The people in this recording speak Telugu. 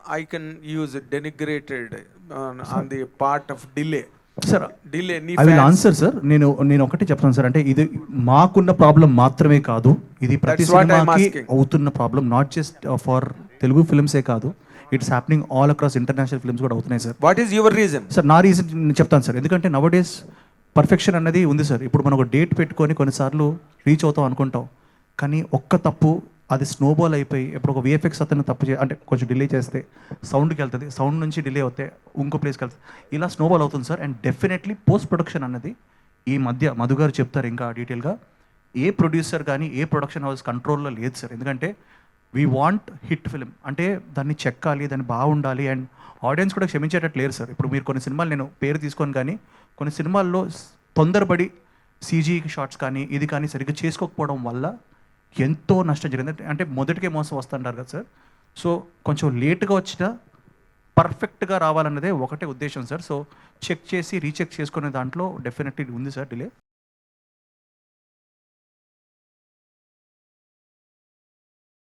I can use denigrated on the part of delay. Sir Delay. I will answer sir. నేను ఒకటి చెప్తాను సార్, అంటే ఇది మాకున్న ప్రాబ్లం మాత్రమే కాదు, ఇది ప్రతి That's what I'm సినిమాకి asking. అవుతున్న problem, not just for Telugu ఫిల్మ్సే కాదు, it's happening all across international films కూడా అవుతున్నాయి sir. What is your reason? Sir నా రీజన్ నేను చెప్తాను సార్, ఎందుకంటే నవ్ డేస్ పర్ఫెక్షన్ అన్నది ఉంది సార్. ఇప్పుడు మనం ఒక డేట్ పెట్టుకొని కొన్నిసార్లు రీచ్ అవుతాం అనుకుంటాం, కానీ ఒక్క తప్పు అది స్నోబాల్ అయిపోయి, ఇప్పుడు ఒక విఎఫ్ఎక్స్ అతను తప్పు అంటే కొంచెం డిలే చేస్తే సౌండ్కి వెళ్తుంది, సౌండ్ నుంచి డిలే అవుతే ఇంకో ప్లేస్కి వెళ్తుంది, ఇలా స్నోబాల్ అవుతుంది sir. And definitely post production అన్నది ఈ మధ్య మధు గారు చెప్తారు ఇంకా డీటెయిల్గా, ఏ ప్రొడ్యూసర్ కానీ ఏ ప్రొడక్షన్ హౌస్ కంట్రోల్లో లేదు సార్. ఎందుకంటే వీ వాంట్ హిట్ ఫిల్మ్, అంటే దాన్ని చెక్కాలి, దాన్ని బాగుండాలి, అండ్ ఆడియన్స్ కూడా క్షమించేటట్టు లేరు సార్. ఇప్పుడు మీరు కొన్ని సినిమాలు నేను పేరు తీసుకొని కానీ కొన్ని సినిమాల్లో తొందరపడి సీజీ షాట్స్ కానీ ఇది కానీ సరిగ్గా చేసుకోకపోవడం వల్ల ఎంతో నష్టం జరిగింది. అంటే మొదటికే మోసం వస్తుంటారు కదా సార్. సో కొంచెం లేట్గా వచ్చినా పర్ఫెక్ట్గా రావాలన్నదే ఒకటే ఉద్దేశం సార్. సో చెక్ చేసి రీచెక్ చేసుకునే దాంట్లో డెఫినెట్లీ ఉంది సార్ డిలే.